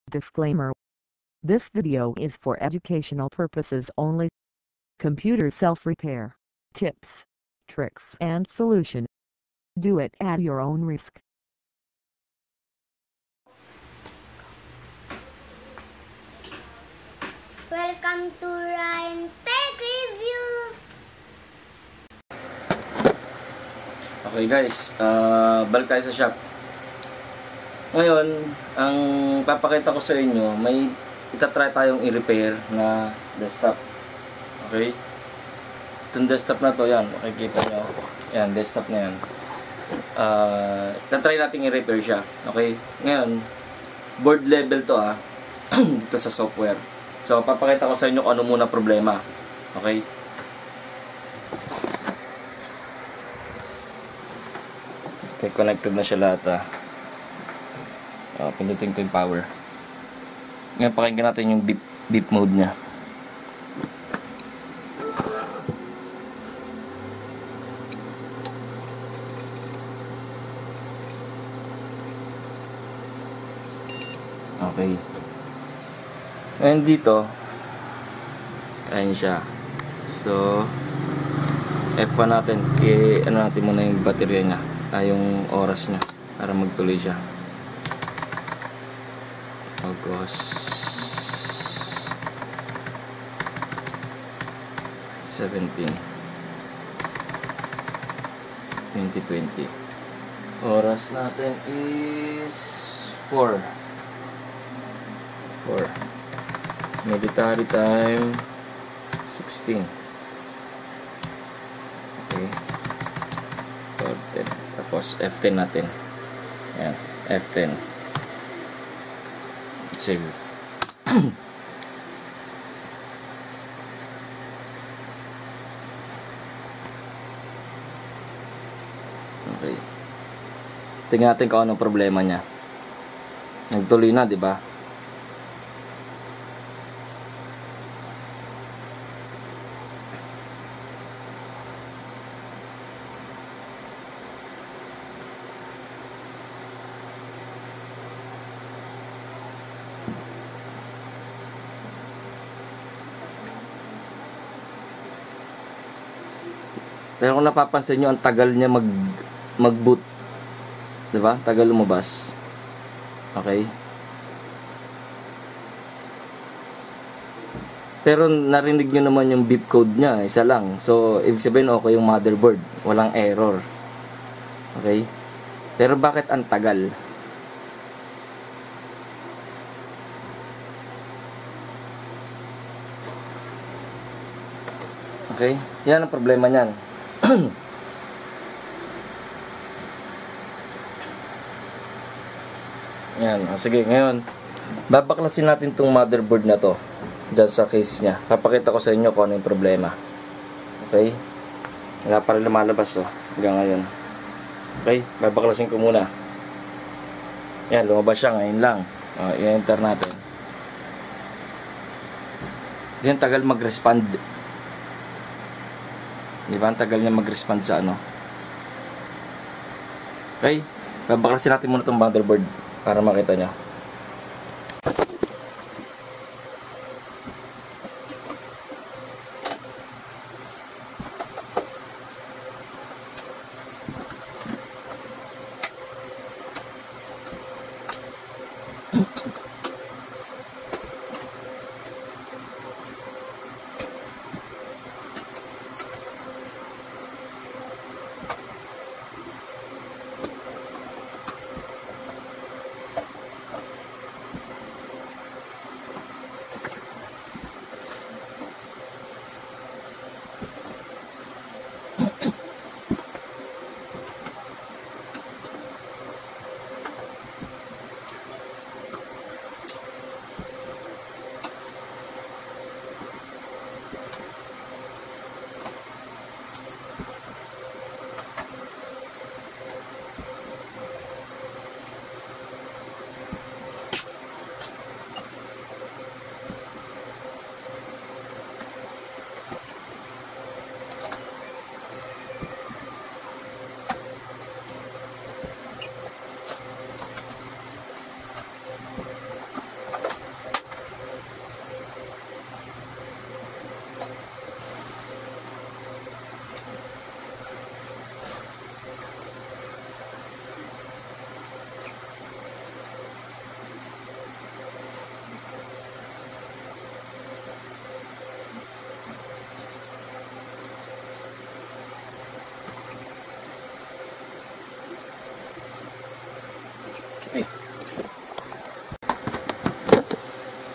Disclaimer. This video is for educational purposes only. Computer self-repair, tips, tricks and solution. Do it at your own risk. Welcome to Ryan Tech Review! Okay guys, balik tayo sa shop. Ngayon, ang papakita ko sa inyo, may itatry tayong i-repair na desktop. Okay? Itong desktop na to, yan, makikita nyo. Yan, desktop na yan. Itatry natin i-repair siya. Okay? Ngayon, board level to dito sa software. So, papakita ko sa inyo kung ano muna problema. Okay? Okay, connected na siya lahat pindutin ko yung power. Ngayon, pakinggan natin yung beep mode niya. Okay. Ngayon dito, ayan siya. So, F1 natin. Ano natin muna yung baterya niya. Yung oras niya. Para magtuloy siya. August 17 2020. Oras natin is 4. Military time 16. Okay. 10. Tapos F10 natin. Ayan, F10. Save. Okay. Tingnan natin kung anong problema niya. Nagtuloy na, di ba? Pero kung napapansin nyo, ang tagal niya mag-boot. Diba? Tagal lumabas. Okay? Pero narinig nyo naman yung beep code niya. Isa lang. So, ibig sabihin okay yung motherboard. Walang error. Okay? Pero bakit ang tagal? Okay? Yan ang problema niyan. Yan, sige, ngayon babaklasin natin tong motherboard na to dyan sa case nya. Papakita ko sa inyo kung ano yung problema. Okay? Wala pa rin lumalabas hanggang ngayon. Okay? Babaklasin ko muna. Yan, lumabas siya ngayon lang. I-enter natin. Kasi yung tagal mag-respond. Diba? Ang tagal niya mag-respond sa ano. Okay? Babaklasin natin muna itong motherboard para makita nyo.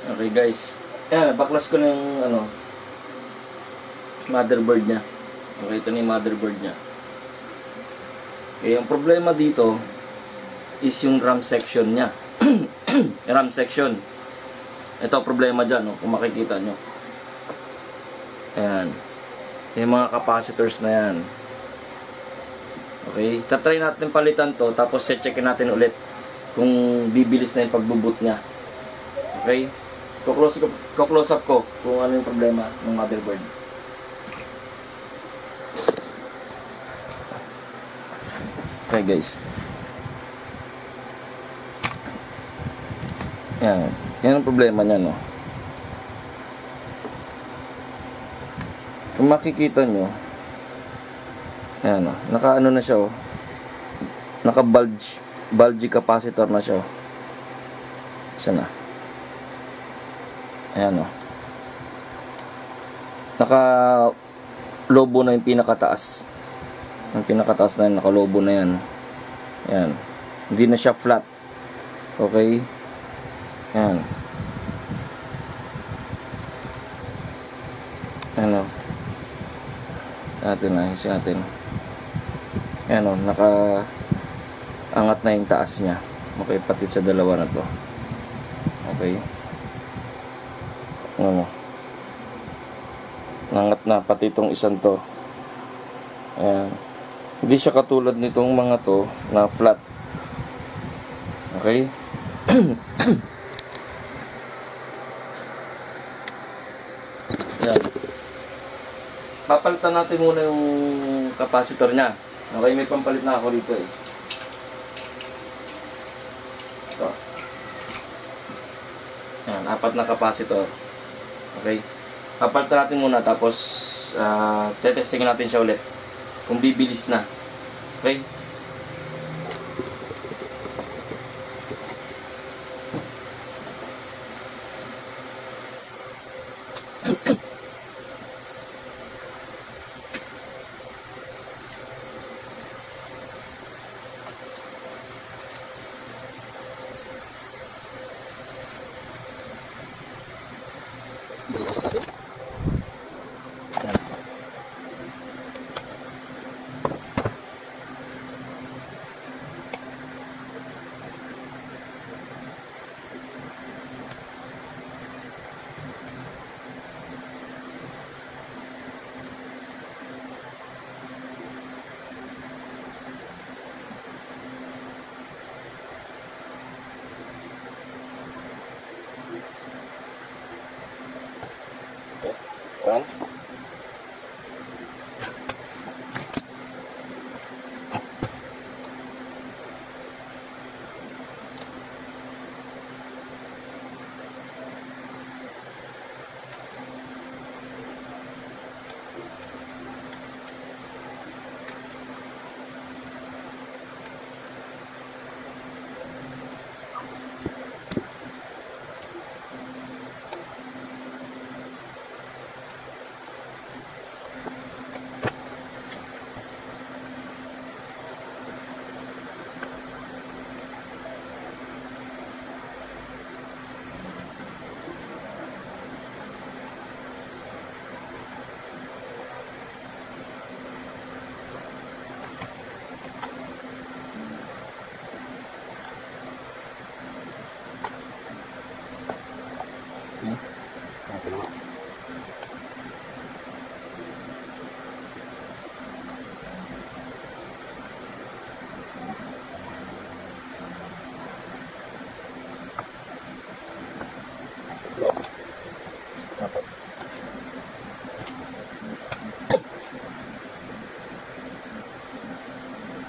Okay guys. Ayan, baklas ko na yung motherboard niya. Okay, ito na yung motherboard niya. Okay, yung problema dito is yung RAM section niya. RAM section. Ito problema dyan, kung makikita nyo. Ayan. Yung mga capacitors na yan. Okay, tatry natin palitan to, tapos checkin natin ulit kung bibilis na yung pagbuboot niya. Okay, close up ko kung ano yung problema ng motherboard. Okay guys, yan ang problema niya, no. Kung makikita nyo, ayan, naka-ano na siya, naka-bulgy capacitor na siya. Sana. Ayan, naka-lobo na yung pinakataas. Yung pinakataas na yun, naka-lobo na yan. Ayan. Hindi na siya flat. Okay? Ayan. Ayan, ayusin natin. Ayan, naka-angat na yung taas niya. Okay, pati sa dalawa na to. Okay. Nangat na pati itong isang to. Ayan. Hindi siya katulad nitong mga to na flat. Okay. Ayan. Papalitan natin muna yung capacitor niya. Okay, may pampalit na ako dito eh. Ito. Ayan, 4 na capacitor. Okay. Papalitan natin muna, tapos tetestingin natin siya ulit kung bibilis na. Okay. One.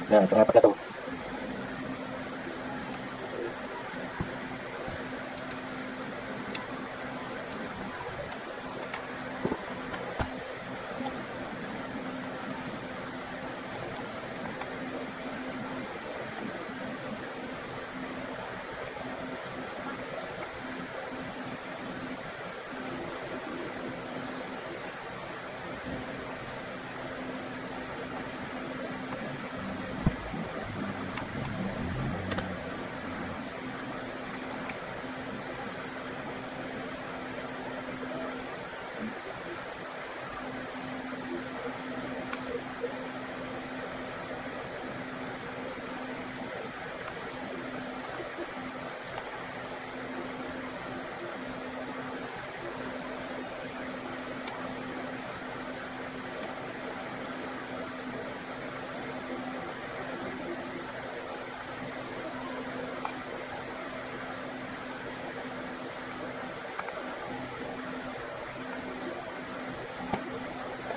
Nah, kenapa kata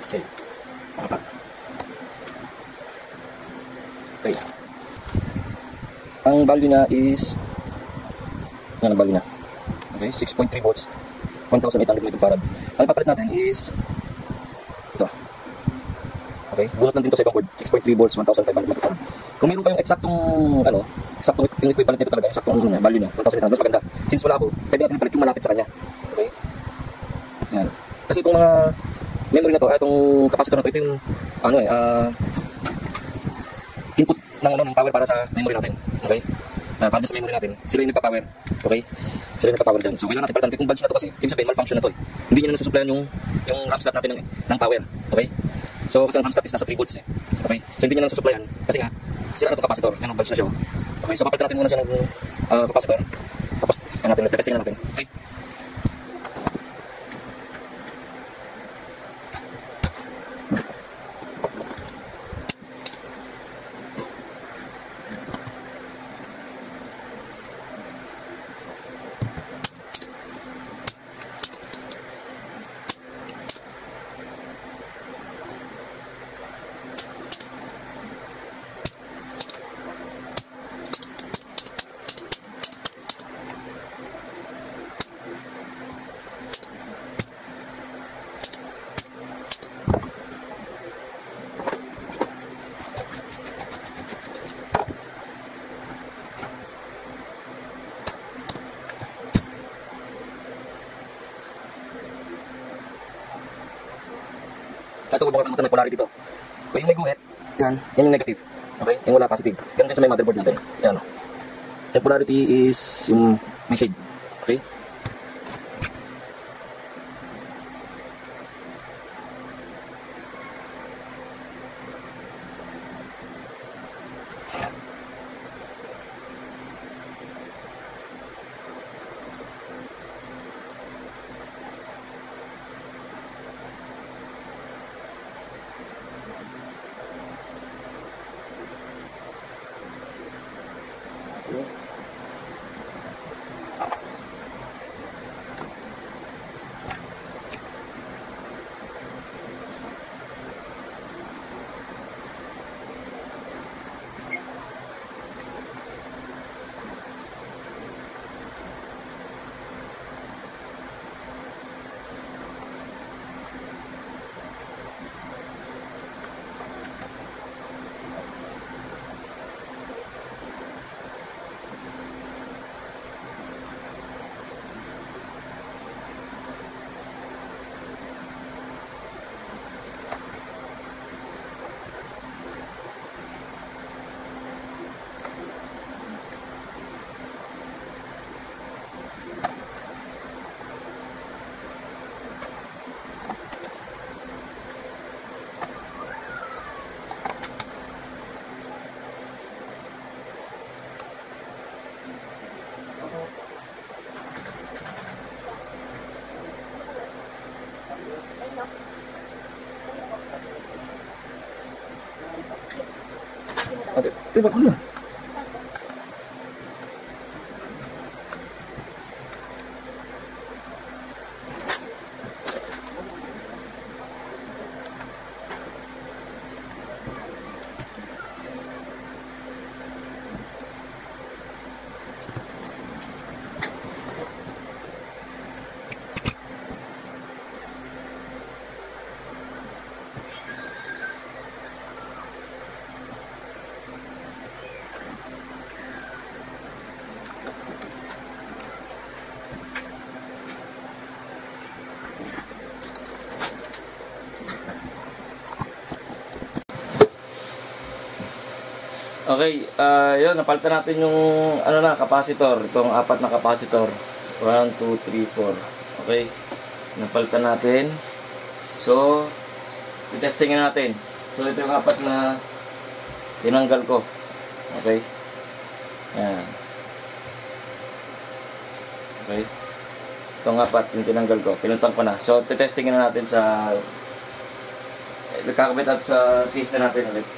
Okay. Apat. Okay. Ang value niya is, yan ang value niya. Okay, 6.3 volts, 1,800 microfarad. Ang ipapalit natin is ito. Okay, bunot lang din ito sa ibang board, 6.3 volts, 1,500 microfarad. Kung meron kayong eksaktong yung equivalent nito talaga, eksaktong value niya, 1,800, mas maganda. Since wala ako, pwede natin ipalit yung malapit sa kanya. Okay? Yan. Kasi itong mga memory na to, itong capacitor na to, ito yung input ng power para sa memory natin. Okay? Para sa memory natin, sila yung nagpa-power. Okay? Sila yung nagpa-power dyan. So, kailangan natin palitan. Kung bulge na to kasi, ibig sabihin, malfunction na to. Hindi nyo na nasusuplayan yung RAM slot natin ng power. Okay? So, kasi ang RAM slot is nasa 3 volts eh. Okay? So, hindi nyo na nasusuplayan. Kasi nga, sila na itong capacitor. Yan ang bulge na siya. Okay? So, papalitan natin muna siya ng capacitor. Tapos, testing na natin. Okay? Ito, huwag mo may polarity dito. So, yung may guhit, yan yung negative. Okay? Yung wala positive. Ganun din sa may motherboard natin. Yan. Yung polarity is yung may shade. Okay? Okay, tembak dulu. Okay, yun, napalitan natin yung capacitor, itong apat na capacitor. 1, 2, 3, 4. Okay, napalitan natin. So, i-testingin natin. So, ito yung apat na tinanggal ko. Okay. Yan. Okay. Itong apat yung tinanggal ko. Pinuntang ko na. So, i-testingin na natin sa kakabit at sa case na natin ulit.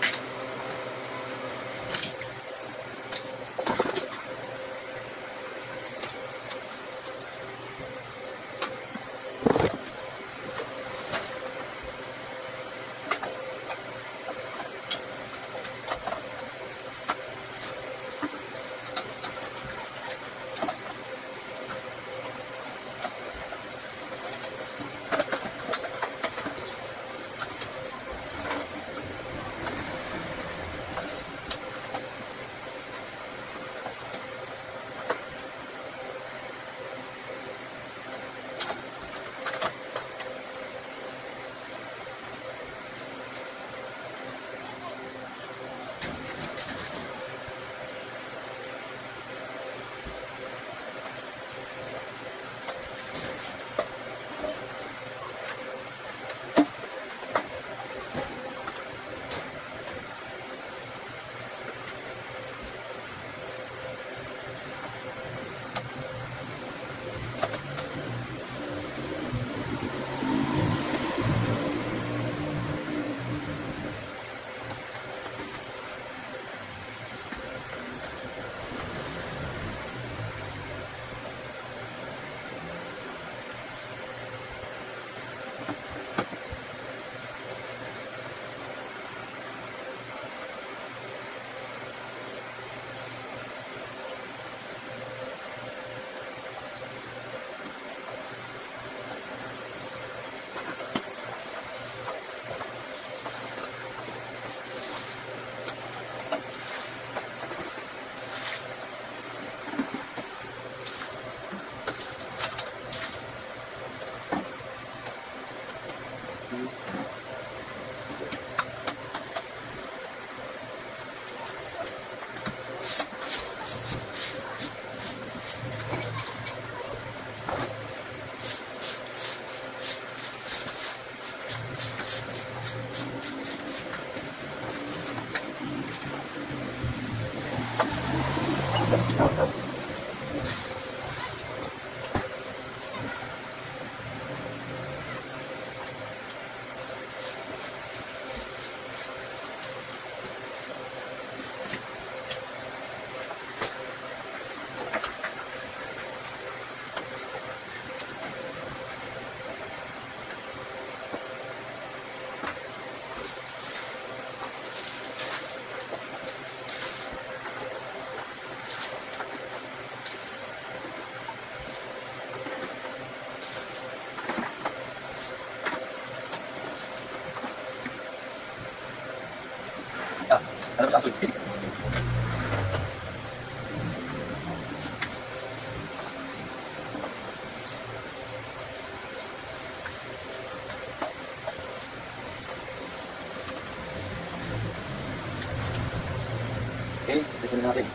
tanggalin natin.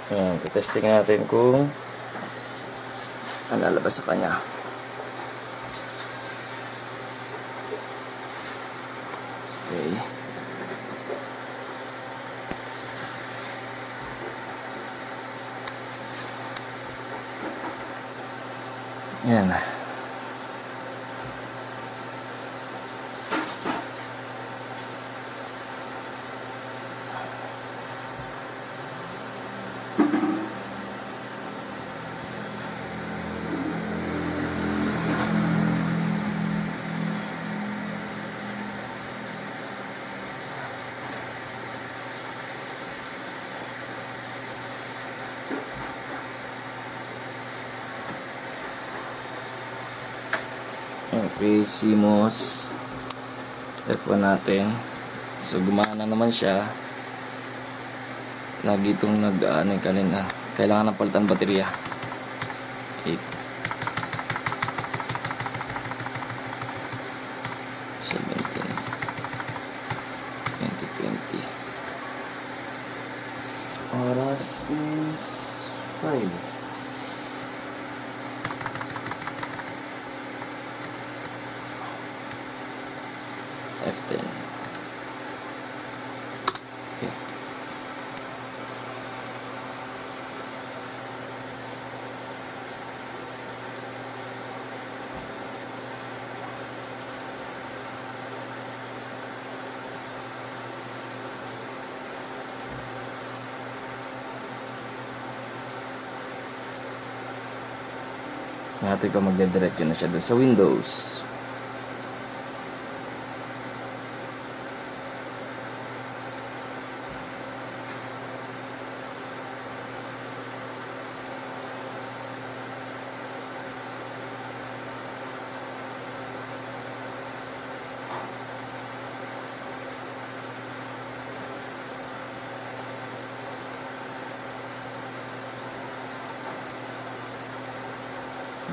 Ayan, testing natin kung ano lalabas sa kanya. Okay. Ayan. Okay, CMOS F1 natin. So gumana naman siya. Lagi itong nag-ano kanina. Kailangan na palitan baterya. 8 17 2020. Oras is 5. F10. Okay. Natin ko magdidiretso na siya doon sa Windows.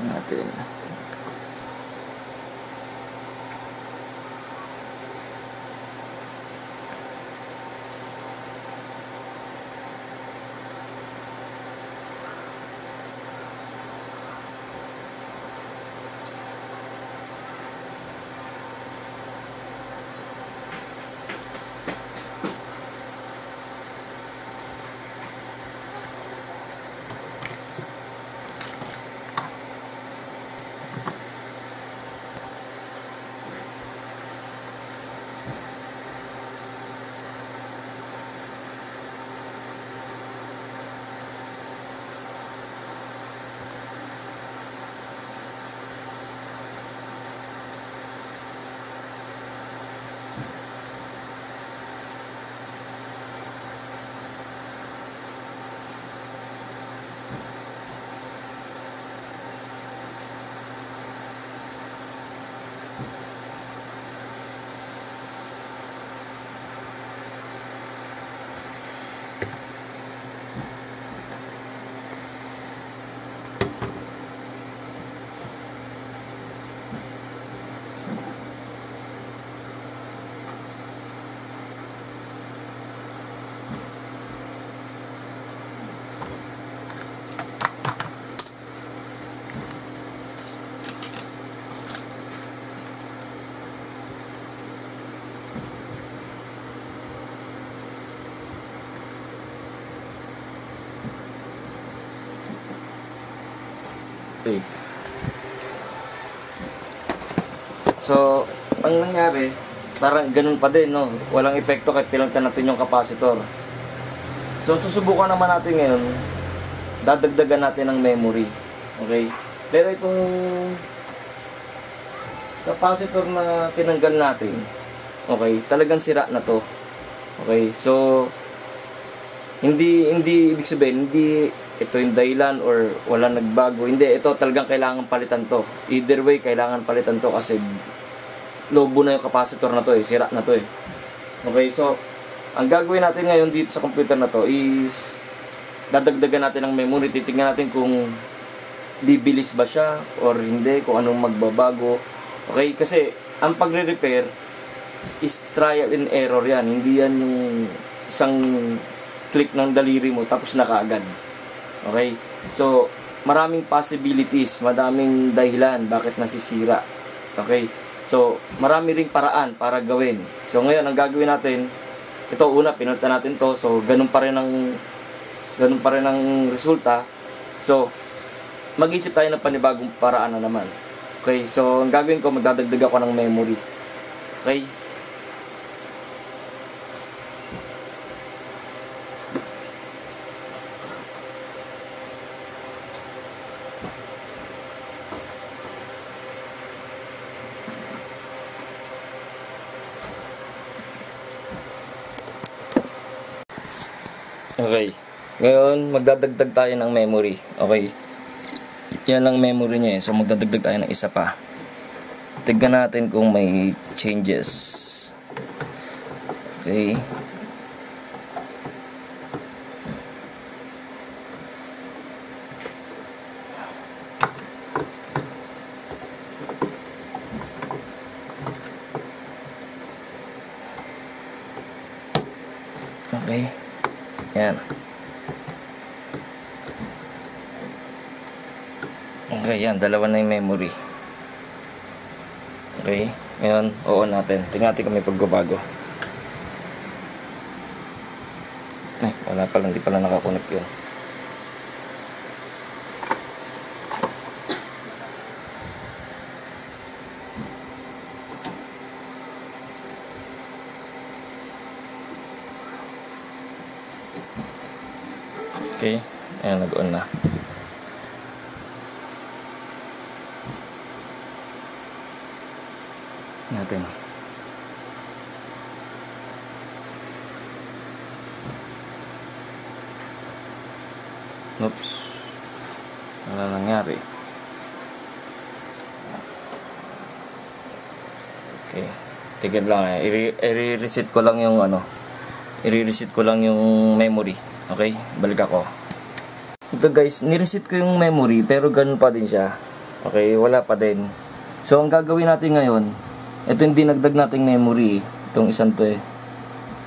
Natin. Okay. So, ang nangyari, parang ganun pa din, no? Walang epekto kahit pinalitan natin yung capacitor. So, susubukan naman natin ngayon, dadagdagan natin ng memory. Okay? Pero itong capacitor na tinanggal natin, okay, talagang sira na to. Okay? So, hindi ibig sabihin, hindi ito yung dahilan or wala nagbago. Hindi, ito talagang kailangan palitan to. Either way, kailangan palitan to kasi lobo na yung capacitor na to sira na to Okay, so ang gagawin natin ngayon dito sa computer na to is dadagdagan natin ng memory. Titingnan natin kung bibilis ba siya or hindi, kung anong magbabago. Okay, kasi ang pagre-repair is trial and error yan. Hindi yan yung isang click ng daliri mo tapos na kaagad. Okay? So, maraming possibilities, madaming dahilan bakit nasisira. Okay? So, marami ring paraan para gawin. So, ngayon, ang gagawin natin, ito una, pinunta natin to. So, ganun pa rin ang resulta. So, mag-isip tayo ng panibagong paraan na naman. Okay? So, ang gagawin ko, magdadagdag ako ng memory. Okay? Okay. Ngayon, magdadagdag tayo ng memory. Okay. Yan ang memory niya So, magdadagdag tayo ng isa pa. Tignan natin kung may changes. Okay. Okay. Yan. Okay, yan. Dalawa na yung memory. Okay. Ngayon, on natin. Tingnan natin kung may pagbabago. Ay, wala pala. Hindi pala nakakonect yun. Okay, ayan, nag-on na. Natin. Oops. Wala nangyari. Okay. Tigil lang I-reset ko lang yung I-reset ko lang yung memory. Okay, balik ako. Ito guys, ni-reset ko yung memory pero ganun pa din siya. Okay, wala pa din. So, ang gagawin natin ngayon, ito yung dinagdag nating memory. Itong isang to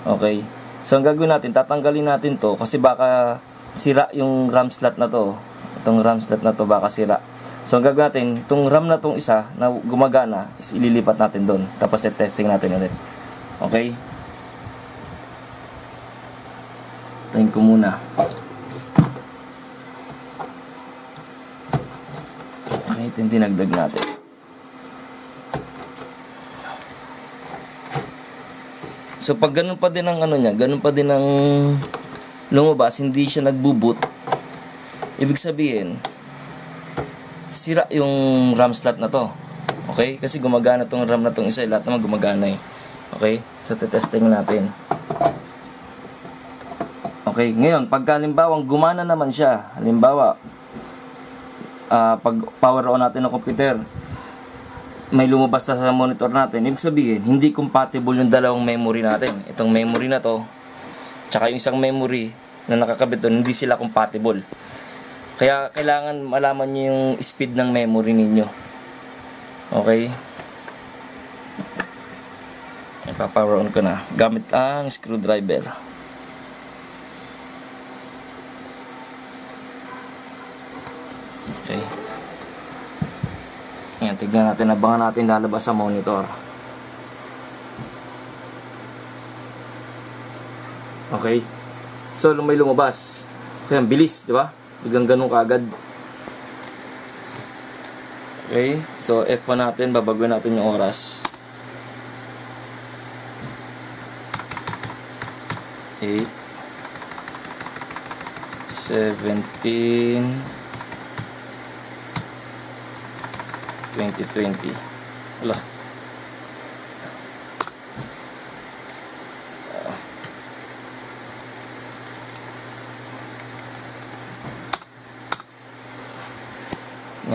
Okay. So, ang gagawin natin, tatanggalin natin to kasi baka sira yung RAM slot na to. Itong RAM slot na to baka sira. So, ang gagawin natin, itong RAM na tong isa na gumagana, is ililipat natin doon. Tapos, testing natin ulit. Okay. Tayin ko muna. Okay, ito yung dinagdag natin. So, pag ganun pa din ang niya, ganun pa din ang lumabas, hindi siya nagbo-boot. Ibig sabihin, sira yung RAM slot na to. Okay? Kasi gumagana tong RAM na tong isa, lahat naman gumagana Okay? So, testing natin. Okay, ngayon, pagka halimbawa gumana naman siya, halimbawa, pag power on natin ng computer, may lumabas sa monitor natin, ibig sabihin, hindi compatible yung dalawang memory natin. Itong memory na to, tsaka yung isang memory na nakakabit doon, hindi sila compatible. Kaya, kailangan malaman nyo yung speed ng memory ninyo. Okay? Ipa-power on ko na, gamit ang screwdriver. Okay. Ayan, tignan natin. Abangan natin lalabas sa monitor. Okay. So, may lumabas. Kaya, bilis, di ba? Biglang ganun kaagad. Okay. So, F1 natin. Babaguhin natin yung oras. 8 17 2020. Wala.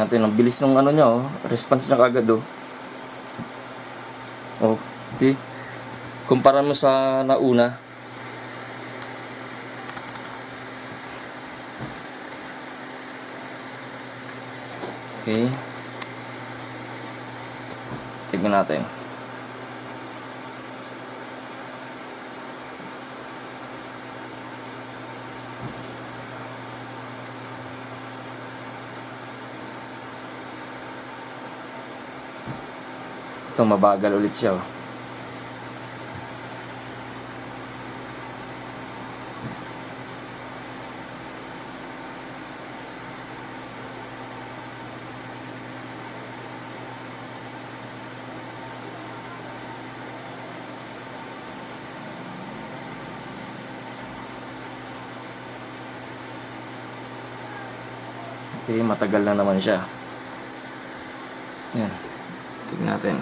natin, ang bilis ng ano niya, oh. Response na kagad, oh. Oh, see? Kumpara mo sa nauna. Okay. Tignan natin. Ito, mabagal ulit siya, oh. Okay, matagal na naman siya. Yan. Tignan natin.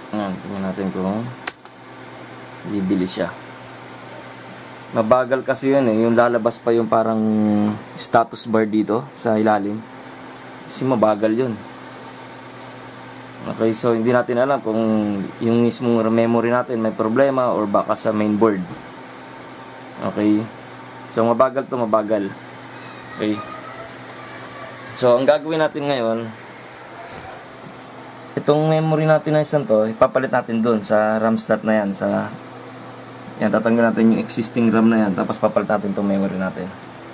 Yan, tingnan natin kung bibilis siya. Mabagal kasi yun, eh. Yung lalabas pa yung parang status bar dito sa ilalim. Kasi mabagal yun. Okay, so hindi natin alam kung yung mismong memory natin may problema or baka sa mainboard. Okay. So mabagal to, mabagal. Okay. So ang gagawin natin ngayon, itong memory natin na isang to, ipapalit natin doon sa RAM slot na yan. Yan, tatanggal natin yung existing RAM na yan, tapos papalit natin itong memory natin.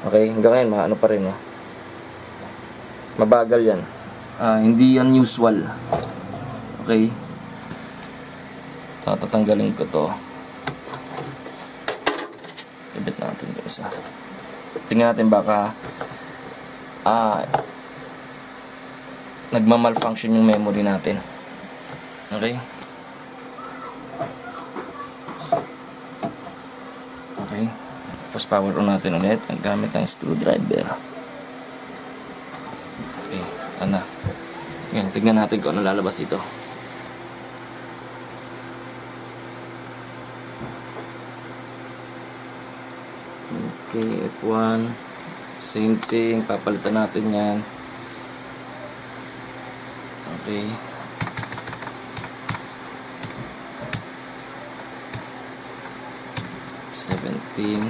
Okay, hanggang ngayon, ano pa rin, oh. Mabagal yan. Hindi yan usual. Okay. Tatanggalin ko to. Ibit natin ito isa. Tingnan natin baka nagma-malfunction yung memory natin. Okay? Okay. Tapos power on natin ulit ang gamit ng screwdriver. Okay. Ano? Yan. Tignan natin kung ano lalabas dito. Okay. F1. Same thing. Papalitan natin yan. Okay. $17,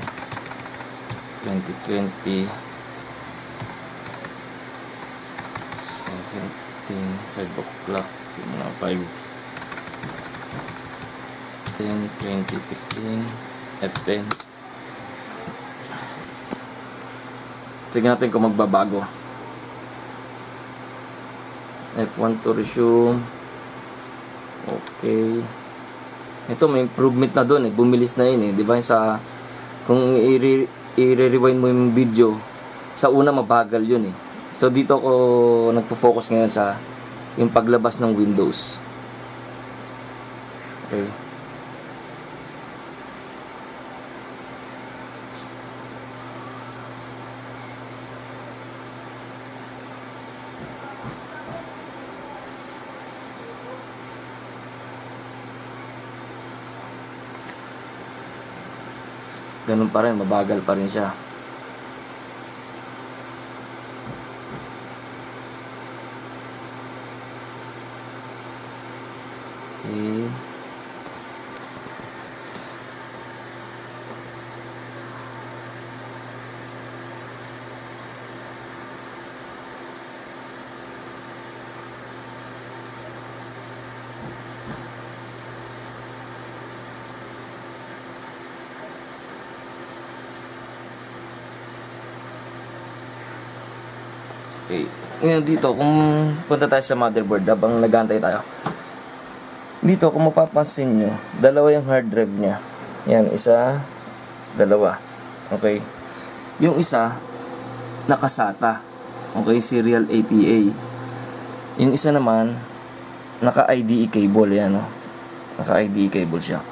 2020, 17, 5 o'clock, 5, 10, 20, 15, F10. Tignan natin kung magbabago. F1 to resume. Okay. Ito may improvement na doon, eh. Bumilis na yun, eh. Di ba? Sa kung i-rewind mo yung video, sa una mabagal yun, eh. So dito ako nagfo-focus ngayon sa yung paglabas ng Windows. Okay. Ganun pa rin, mabagal pa rin siya. Okay. Okay. Ngayon dito, kung punta tayo sa motherboard habang nag-aantay tayo. Dito, kung mapapansin nyo, dalawa yung hard drive nya. Yan, isa, dalawa. Okay. Yung isa, nakasata. Okay, serial ATA. Yung isa naman, naka-IDE cable yan, no? Naka-IDE cable siya.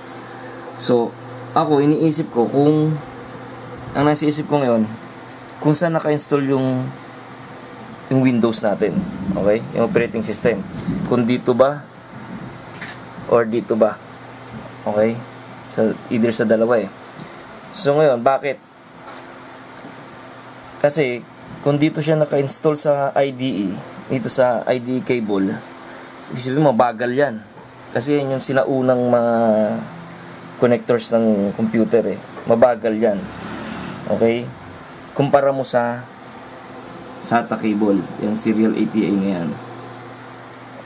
So, ako iniisip ko kung ang nasa isip ko ngayon, kung saan naka-install yung Windows natin. Okay? Yung operating system. Kung dito ba or dito ba. Okay? Either sa dalawa eh. So ngayon, bakit? Kasi kung dito siya naka-install sa IDE, dito sa IDE cable, ibig sabihin mabagal yan. Kasi yan yung sinaunang mga connectors ng computer eh. Mabagal yan. Okay? Kumpara mo sa SATA cable. Yan, serial ATA na yan.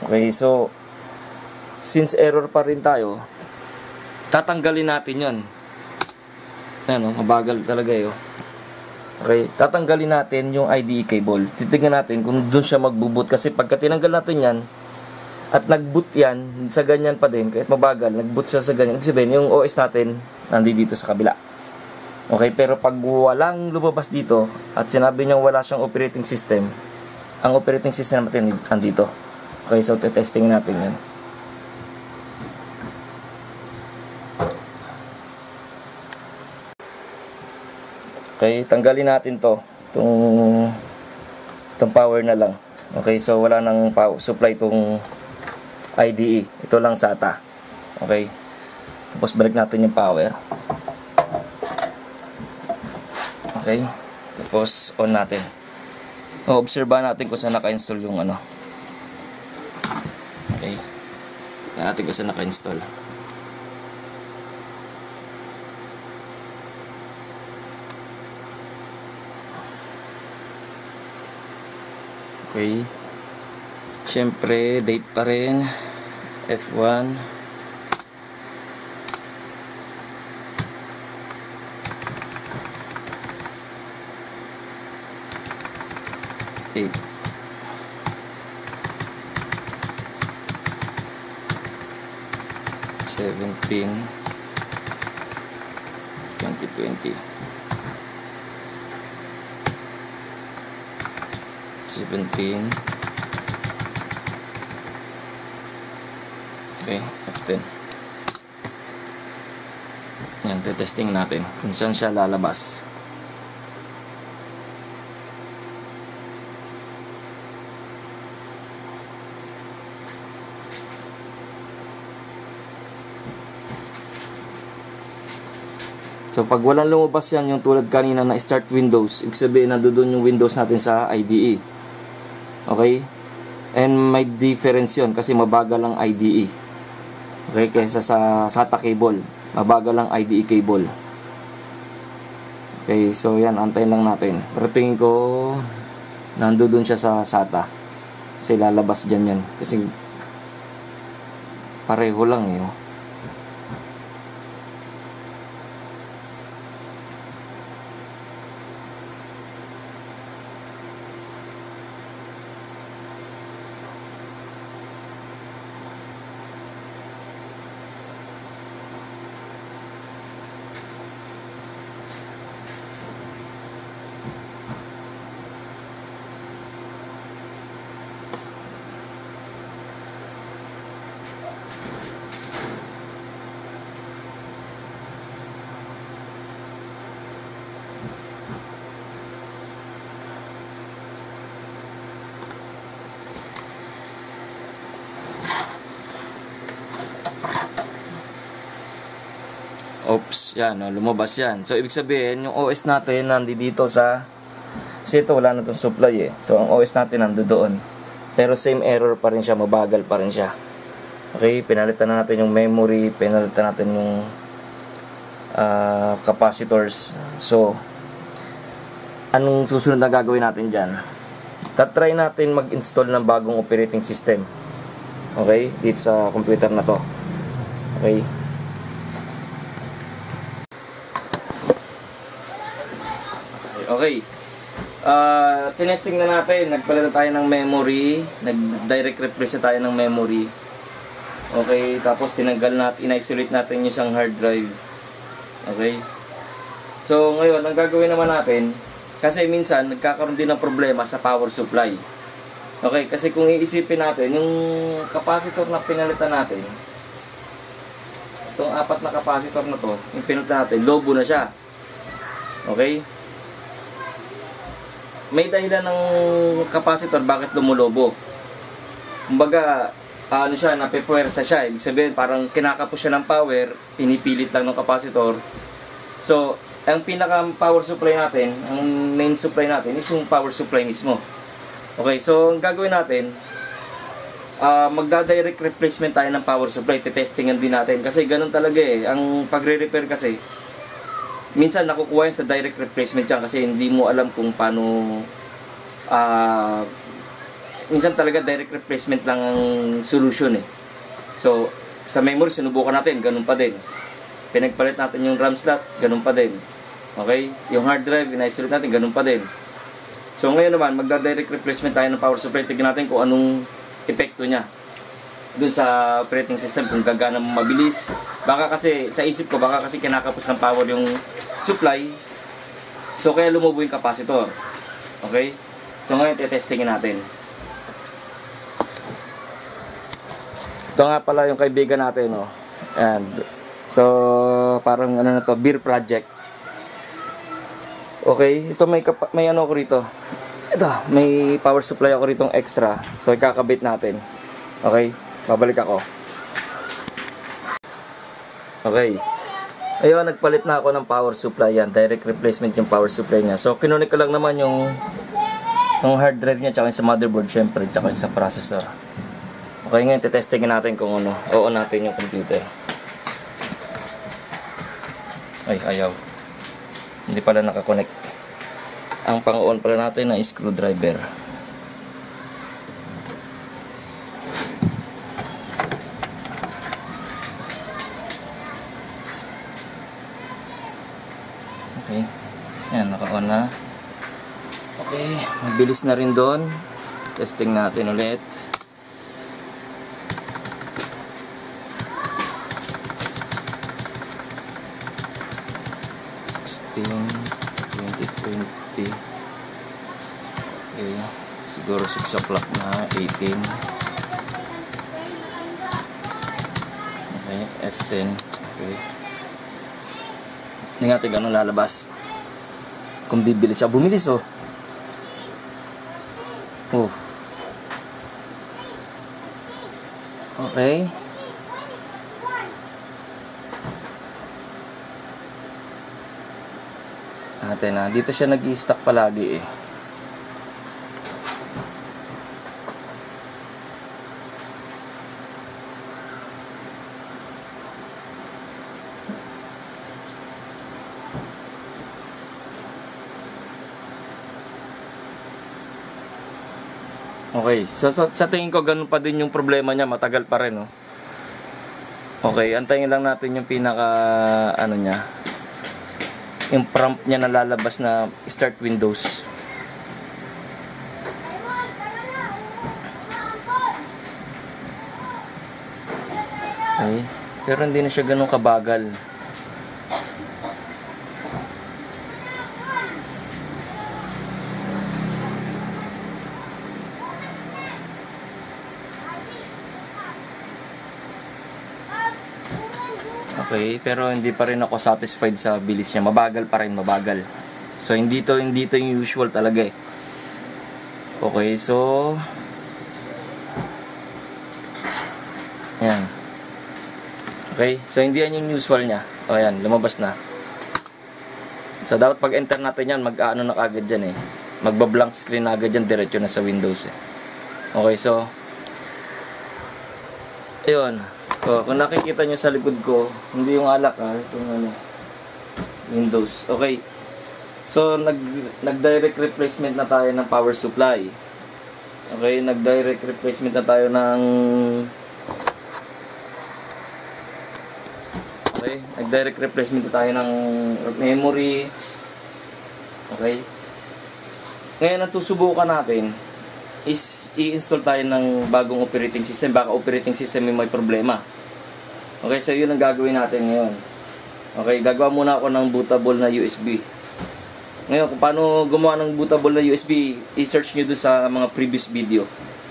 Okay, so since error pa rin tayo, tatanggalin natin yan. Ayan, mabagal talaga yun. Okay, tatanggalin natin yung IDE cable. Titignan natin kung doon siya magbo-boot. Kasi pagka tinanggal natin yan, at nag-boot yan, sa ganyan pa din, kahit mabagal, nag-boot siya sa ganyan. Ibig sabihin, yung OS natin, nandito sa kabila. Okay, pero pag walang lumabas dito at sinabi niya wala siyang operating system, ang operating system natin andito. Okay, so testing natin yan. Okay, tanggalin natin itong power na lang. Okay, so wala nang power supply itong IDE. Ito lang SATA. Okay, tapos balik natin yung power. Okay, tapos on natin. Obserbahan natin kung saan naka-install yung ano. Okay, tingnan natin kung saan naka-install. Okay, syempre date pa rin, F1. Eight. 17 2020 17. Okay, F10. Yan, testing natin kung saan siya lalabas. So pag walang lumabas yan, yung tulad kanina na start Windows, ibig sabihin nandoon yung Windows natin sa IDE. Okay? And may difference yun kasi mabagal ang IDE. Okay? Kaysa sa SATA cable, mabagal ang IDE cable. Okay, so yan, antayin lang natin. Pero tingin ko nandoon siya sa SATA. Kasi lalabas dyan yan. Kasi pareho lang yun. Oops, yan, no, lumabas yan. So, ibig sabihin, yung OS natin nandito sa, kasi ito, wala na itong supply eh. So, ang OS natin nandoon. Pero same error pa rin siya, mabagal pa rin siya. Okay, pinalitan na natin yung memory, pinalitan natin yung capacitors. So, anong susunod na gagawin natin dyan? Tatry natin mag-install ng bagong operating system. Okay, dito sa computer na to. Okay. Okay. Tinesting na natin. Nagpalit na tayo ng memory. Nag-direct refresh na tayo ng memory. Okay. Tapos tinanggal natin, in-isolate natin yung isang hard drive. Okay. So, ngayon, ang gagawin naman natin, kasi minsan, nagkakaroon din ng problema sa power supply. Okay, kasi kung iisipin natin, yung capacitor na pinalitan natin, itong 4 na capacitor na to, yung pinalitan natin, lobo na siya. Okay? May dahilan ng capacitor bakit lumulobo. Kumbaga, ano siya, napipuwersa siya. Ibig sabihin, parang kinakapos siya ng power, pinipilit lang ng capacitor. So, ang pinaka-power supply natin, ang main supply natin, is yung power supply mismo. Okay, so ang gagawin natin, magda-direct replacement tayo ng power supply. Testingan din natin. Kasi ganun talaga eh. Ang pagre-repair kasi, minsan nakukuha yan sa direct replacement yan kasi hindi mo alam kung paano, minsan talaga direct replacement lang ang solution eh. So, sa memory, sinubukan natin, ganun pa din. Pinagpalit natin yung RAM slot, ganun pa din. Okay? Yung hard drive, in-isolate natin, ganun pa din. So, ngayon naman, magda-direct replacement tayo ng power supply. Tignan natin kung anong epekto niya dun sa operating system, kung gagana mabilis. Baka kasi, sa isip ko, baka kasi kinakapos ng power yung supply. So, kaya lumubo yung capacitor. Okay? So, ngayon, tetestingin natin. Ito nga pala yung kaibigan natin, no? And, so, parang ano na to, beer project. Okay, ito may ano ko rito. Ito, may power supply ako rito extra. So, ikakabit natin. Okay, babalik ako. Okay. Ayun, nagpalit na ako ng power supply yan. Direct replacement yung power supply niya. So, kinunik ko lang naman yung hard drive niya, tsaka yung sa motherboard, syempre, tsaka yung sa processor. Okay, ngayon, tetestingin natin kung ano. Oo natin yung computer. Ay, ayaw. Hindi pala nakakonect. Ang pang-on pala natin na screwdriver. Okay. Yan, naka-on na. Okay, mabilis na rin doon. Testing natin ulit. Okay, siguro 6 o'clock na, 18. Okay, F10. Okay. Hindi natin ganun lalabas. Kung bibilis siya, bumilis oh. Okay. Natin na, dito siya nag-i-stuck palagi eh. Okay, so sa tingin ko ganun pa din yung problema niya, matagal pa rin, no? Okay, antayin lang natin yung pinaka ano niya, yung prompt niya na lalabas na start Windows. Okay, pero hindi na siya ganun kabagal. Okay, pero hindi pa rin ako satisfied sa bilis niya. Mabagal pa rin, mabagal. So, hindi to yung usual talaga eh. Okay, so yan. Okay, so hindi yan yung usual niya. O yan, lumabas na. So, dapat pag enter natin yan, mag-ano na kagad dyan eh. Magba-blank screen na agad yan, diretso na sa Windows eh. Okay, so ayun. So, kung nakikita nyo sa likod ko, hindi yung alak itong ano, Windows. Okay. So, nag-direct replacement na tayo ng power supply. Okay, nag-direct replacement na tayo ng nag-direct replacement na tayo ng memory. Okay. Ngayon, ang susubukan natin is i-install tayo ng bagong operating system. Baka operating system may problema. Okay, so yun ang gagawin natin ngayon. Okay, gagawa muna ako ng bootable na USB. Ngayon, kung paano gumawa ng bootable na USB, i-search nyo doon sa mga previous video.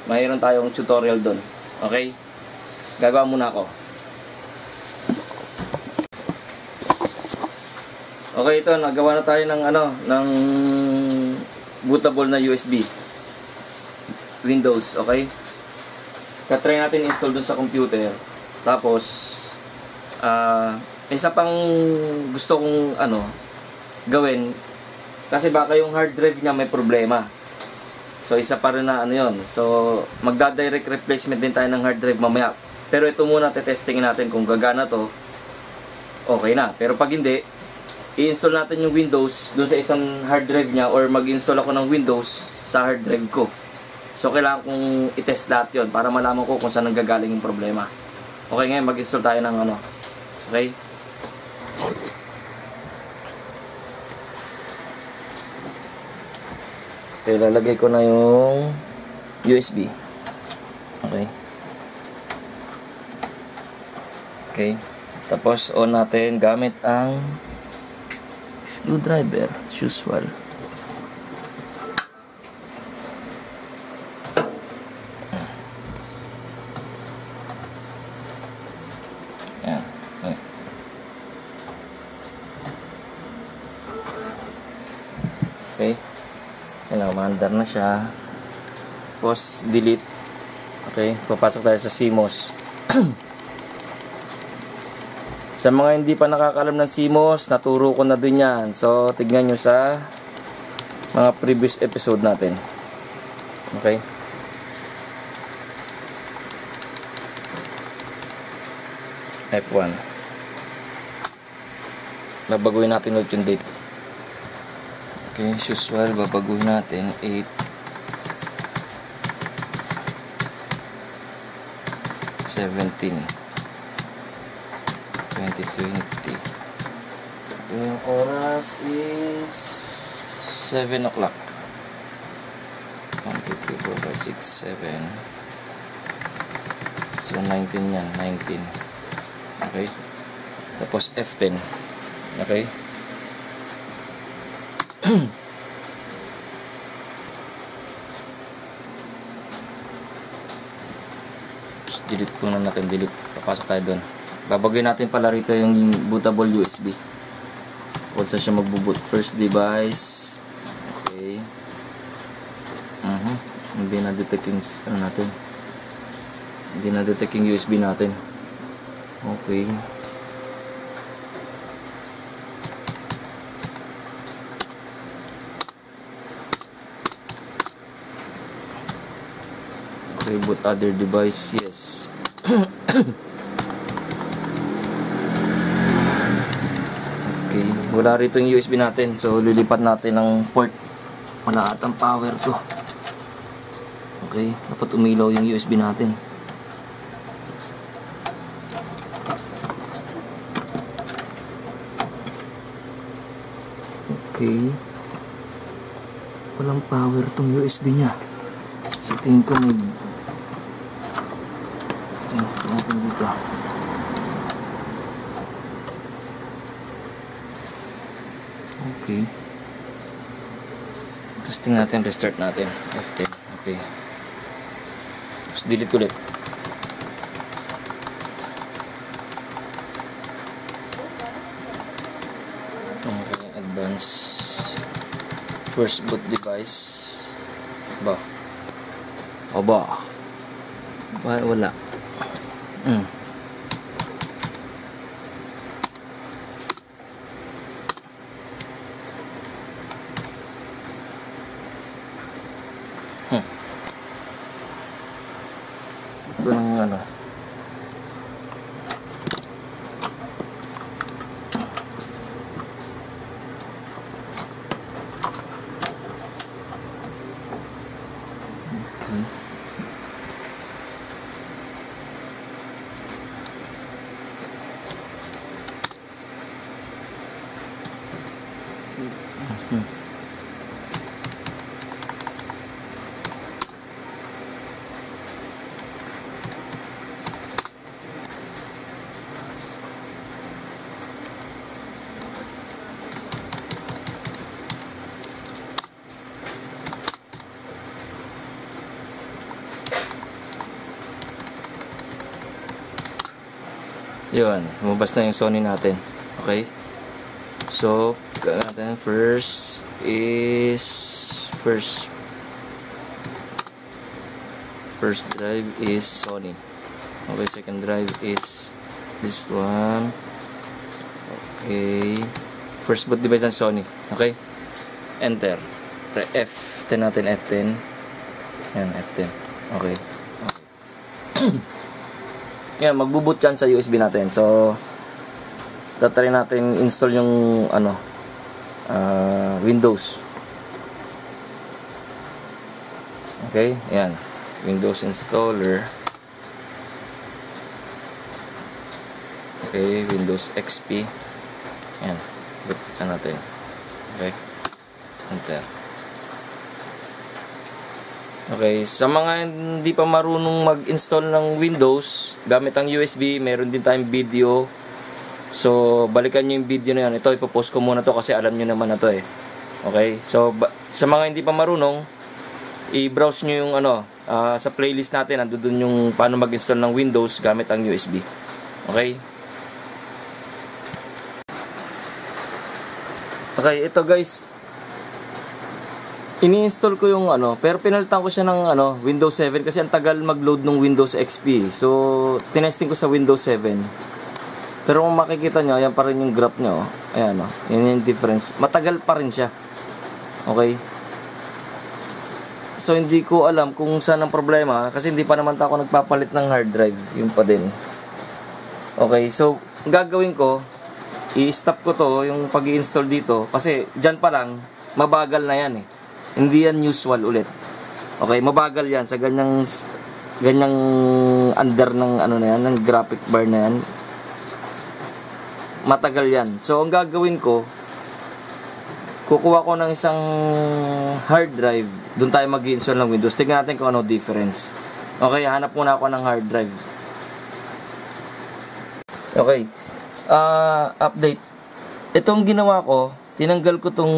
mayroon tayong tutorial doon. Okay? Gagawa muna ako. Okay, ito, nagawa na tayo ng ng bootable na USB Windows, okay? Katry natin install dun sa computer. Tapos isa pang gusto kong gawin, kasi baka yung hard drive niya may problema. So isa pa rin na yun. So magda-direct replacement din tayo ng hard drive mamaya. Pero ito muna testingin natin kung gagana to. Okay na. Pero pag hindi, i-install natin yung Windows doon sa isang hard drive niya, or mag-install ako ng Windows sa hard drive ko. So kailangan kong i-test lahat yun para malaman ko kung saan nanggagaling yung problema. Okay, ngayon mag-install tayo ng Okay? Okay, lalagay ko na yung USB. Okay. Okay. Tapos on natin gamit ang screwdriver, usual. Yan. Okay. Yan, umaandar na siya. Tapos delete. Okay, papasok tayo sa CMOS. Sa mga hindi pa nakakalam ng CMOS, naturo ko na din yan. So, tignan nyo sa mga previous episode natin. Okay? F1. Babaguhin natin ulit yung date. Okay, as usual, babaguhin natin 8/17 2020. Yung oras is 7 o'clock. 1, 2, 3, 4, 5, 6, 7. So 19 yan, 19. Okay. Tapos F10. Okay. Delete ko na natin, delete. Papasok tayo doon. Babaguhin natin pala rito yung bootable USB. Kung saan siya magbo-boot. First device. Okay. Hindi na-detect yung natin. Hindi na-detect yung USB natin. Okay. Okay, boot other device. Yes. Okay, wala rito yung USB natin. So, lilipat natin ng port. Wala atang power to. Okay, dapat umilaw yung USB natin. Okay. Walang power tong USB nya. So, tingin ko may natin dito. Okay. Testing natin, restart natin. F10. Okay. Tapos delete ulit. Okay, advance. First boot device. Ba. Aba. Wala. Ito ng Okay. Yun, lumabas na yung Sony natin. Okay? So, natin first drive is Sony. Okay, second drive is this one. Okay. First boot device ng Sony. Okay? Enter. F10 natin, F10. Yan, F10. Okay. Yan, magbo-boot yan sa USB natin. So, tatry natin install yung Windows. Okay, yan. Windows installer. Okay, Windows XP. Yan. Boot natin. Okay. Enter. Okay, sa mga hindi pa marunong mag-install ng Windows gamit ang USB, meron din tayong video. So, balikan nyo yung video na yan. Ito, ipopost ko muna to kasi alam nyo naman na to eh. Okay, so sa mga hindi pa marunong, i-browse nyo yung sa playlist natin, andun yung paano mag-install ng Windows gamit ang USB. Okay? Okay, ito guys, ini-install ko yung pero pinalitan ko siya ng Windows 7 kasi ang tagal mag-load ng Windows XP. So, tinesting ko sa Windows 7. Pero kung makikita nyo, ayan pa rin yung graph nyo. Ayan yan yung difference. Matagal pa rin siya. Okay? So, hindi ko alam kung saan ang problema kasi hindi pa naman ako nagpapalit ng hard drive. Yun pa din. Okay, so, ang gagawin ko, i-stop ko to, yung pag-i-install dito. Kasi, dyan pa lang, mabagal na yan eh. Hindi yan usual ulit. Okay, mabagal yan sa ganyang under ng na yan, ng graphic bar na yan. Matagal yan. So, ang gagawin ko, kukuha ko ng isang hard drive. Doon tayo mag-i-install ng Windows. Tingnan natin kung ano difference. Okay, hanap muna ako ng hard drive. Okay. Update. Itong ginawa ko, tinanggal ko tong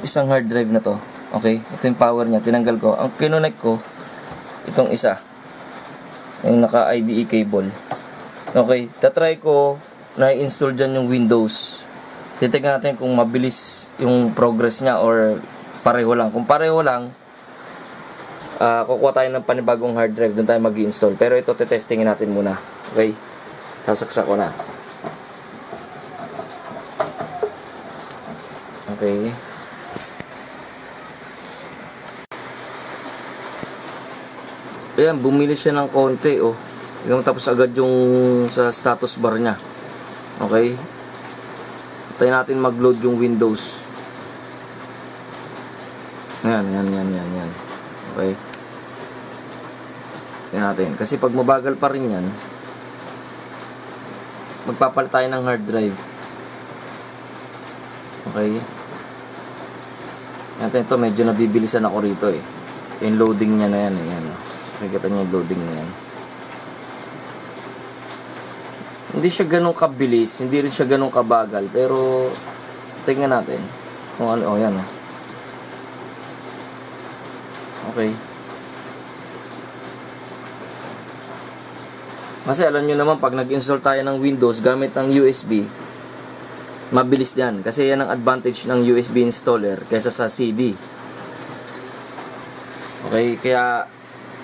isang hard drive na to. Okay? Ito yung power niya. Tinanggal ko. Ang kinonect ko, itong isa. Yung naka-IDE cable. Okay. Tatry ko na i-install dyan yung Windows. Titignan natin kung mabilis yung progress niya or pareho lang. Kung pareho lang, kukuha tayo ng panibagong hard drive. Doon tayo mag-i-install. Pero ito, tetestingin natin muna. Okay? Sasaksak ko na. Okay. Ayan, bumili siya ng konti, oh. Yung tapos agad yung sa status bar niya. Okay. Tayo natin mag-load yung Windows. Ayan. Okay. Tayo natin. Kasi pag mabagal pa rin yan, magpapalit tayo ng hard drive. Okay. Natin ito, medyo nabibilisan ako rito eh. Yung loading niya na yan eh. Yan. Nakikita niyo yung loading na yan. Hindi siya ganun kabilis, hindi rin siya ganun kabagal, pero tingnan natin kung ano. Yan oh. Okay. Kasi alam nyo naman, pag nag-install tayo ng Windows gamit ang USB, mabilis yan. Kasi yan ang advantage ng USB installer kaysa sa CD. Okay, kaya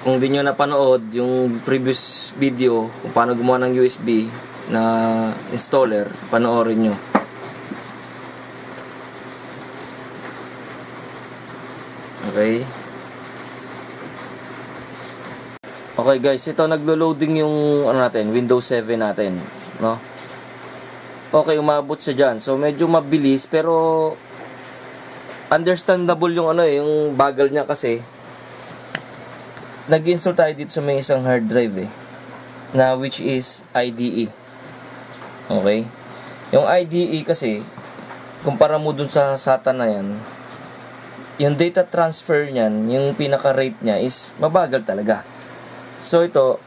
kung di nyo napanood yung previous video kung paano gumawa ng USB na installer, panoorin nyo. Okay. Okay guys, ito naglo-loading yung natin, Windows 7 natin, no? Okay, umabot siya dyan. So, medyo mabilis, pero understandable yung yung bagal niya kasi nag-install tayo dito sa may isang hard drive na which is IDE. Okay? Yung IDE kasi, kumpara mo dun sa SATA na yan, yung data transfer niyan, yung pinaka-rate niya is mabagal talaga. So, ito,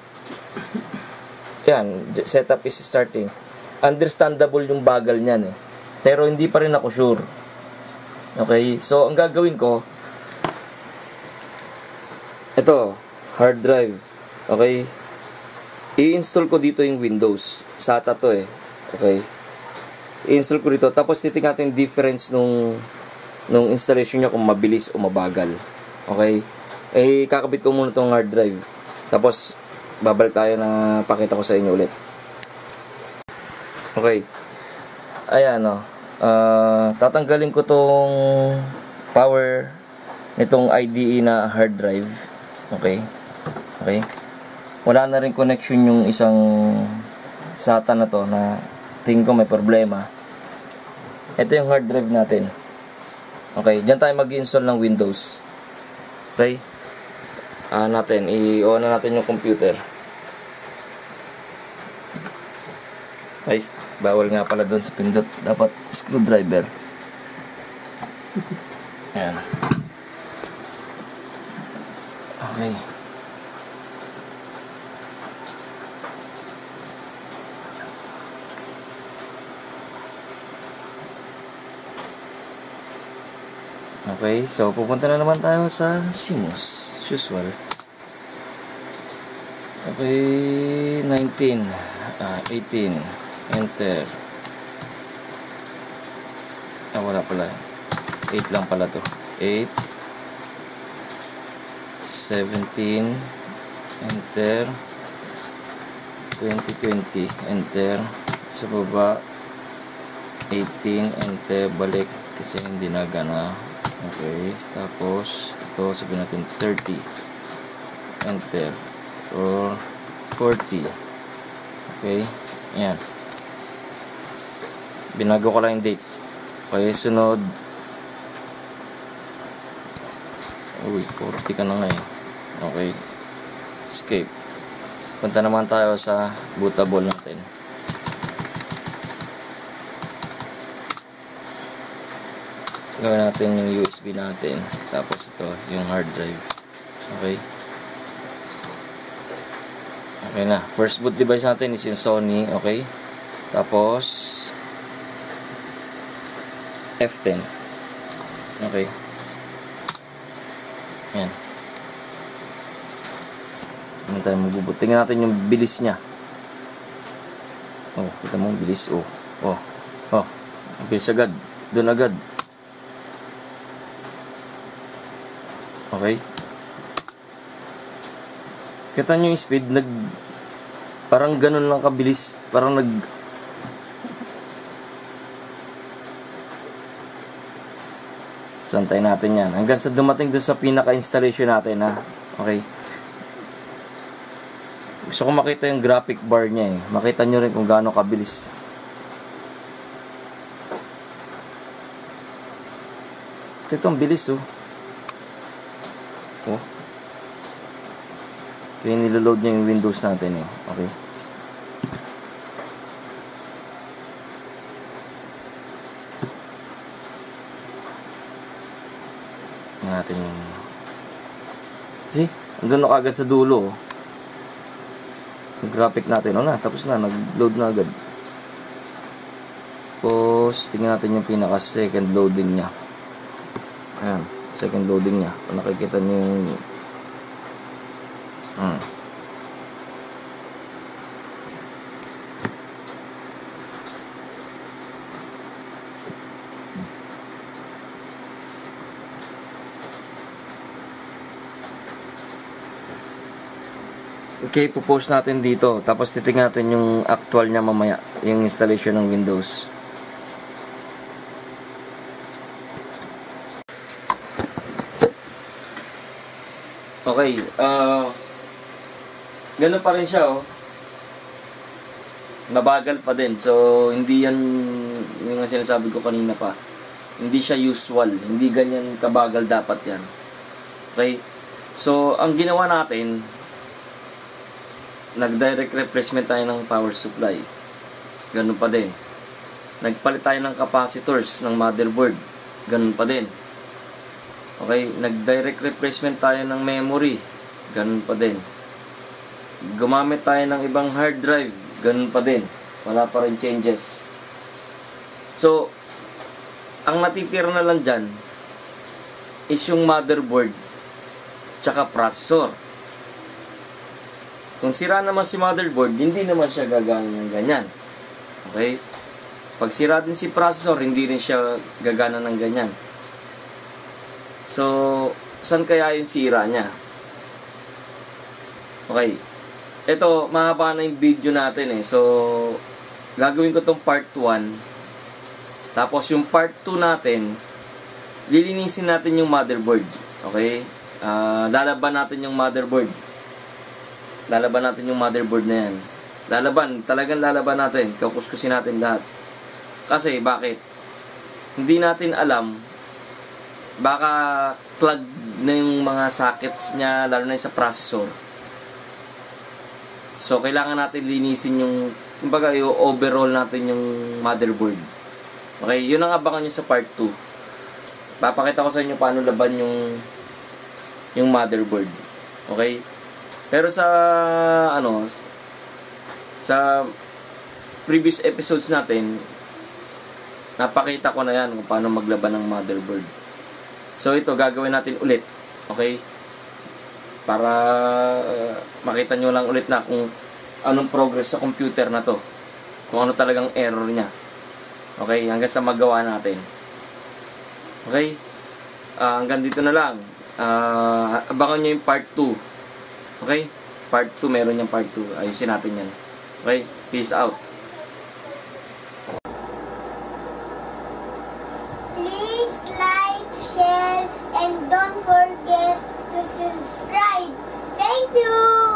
yan, setup is starting. Understandable yung bagal niyan pero hindi pa rin ako sure. Okay, so ang gagawin ko, ito, hard drive. Okay, I-install ko dito yung Windows. SATA to eh. Okay. I-install ko dito. Tapos titignan natin yung difference nung installation niya kung mabilis o mabagal. Okay. Kakabit ko muna tong hard drive. Tapos babalik tayo na pakita ko sa inyo ulit. Okay. Ayan o. Tatanggalin ko tong power nitong IDE na hard drive. Okay. Okay. Wala na rin connection yung isang SATA na to na tingin ko may problema. Ito yung hard drive natin. Okay, diyan tayo mag-install ng Windows. Okay? I-on na natin yung computer. Ay, bawal nga pala doon sa pindot. Dapat screwdriver. Ayan. Okay. Okay, so pupunta na naman tayo sa CMOS, usual. Okay, 19, 18, enter. Wala pala. 8 lang pala to. 8, 17, enter. 2020, enter. Sa baba, 18, enter. Balik kasi hindi na gana. Okay, tapos ito sabihin natin 30, enter, or 40. Okay, ayan, binago ko lang yung date. Okay, sunod. Uy, 40 ka na nga eh. Okay, escape. Punta naman tayo sa bootable natin. Gawin natin yung USB natin. Tapos ito, yung hard drive. Okay. Okay na. First boot device natin is yung Sony. Okay. Tapos F10. Okay. Ayan. Tingnan tayo magbubot. Tingnan natin yung bilis niya. Oh, kita mo bilis. Oh. Oh. Oh. Bilis agad. Doon agad. Okay. Kita nyo yung speed, parang ganun lang kabilis. Parang santay natin yan. Hanggang sa dumating dun sa pinaka-installation natin, ha. Okay. Gusto ko makita yung graphic bar niya, eh. Makita nyo rin kung gaano kabilis. Ito ang bilis, oh. Oh. Kaya niloload niya yung Windows natin eh. Okay. Natin yung see? Andun na kagad sa dulo. Oh. Yung graphic natin. O na, tapos na. Nag-load na agad. Tapos, tingnan natin yung pinaka second loading niya. Ayan. Second loading niya. Kung nakikita niyo yung Okay, pupost natin dito. Tapos titingnan natin yung actual niya mamaya. Yung installation ng Windows. Okay, ganun pa rin siya, oh. Mabagal pa din. So, hindi yan yung sinasabi ko kanina pa. Hindi siya usual. Hindi ganyan kabagal dapat yan. Okay? So, ang ginawa natin, nag-direct replacement tayo ng power supply. Ganun pa din. Nagpalit tayo ng capacitors ng motherboard. Ganun pa din. Okay, nag-direct replacement tayo ng memory. Ganun pa din. Gumamit tayo ng ibang hard drive. Ganun pa din. Wala pa rin changes. So, ang natitira na lang dyan is yung motherboard tsaka processor. Kung sira naman si motherboard, hindi naman siya gagana ng ganyan. Okay? Pag sira din si processor, hindi rin siya gagana ng ganyan. So, saan kaya yung sira niya? Okay. Ito, mahaba na yung video natin eh. So, gagawin ko tong part 1. Tapos yung part 2 natin, lilinisin natin yung motherboard. Okay? Lalaban natin yung motherboard. Lalaban natin yung motherboard na yan. Lalaban, talagang lalaban natin. Kakuskusin natin lahat. Kasi, bakit? Hindi natin alam, baka plug na yung mga sockets niya, lalo na sa processor. So, kailangan natin linisin yung, kumbaga, yung overall natin yung motherboard. Okay, yun ang abangan nyo sa part 2. Papakita ko sa inyo paano laban yung motherboard. Okay? Pero sa sa previous episodes natin, napakita ko na yan kung paano maglaban ng motherboard. So ito gagawin natin ulit. Okay? Para makita nyo lang ulit na kung anong progress sa computer na to. Kung ano talagang error niya. Okay? Hanggang sa magawa natin. Okay? Hanggang dito na lang. Abangan nyo yung part 2. Okay? Part 2, meron yung part 2. Ayusin natin yan. Okay? Peace out. Please like, share, and don't forget to subscribe. Thank you!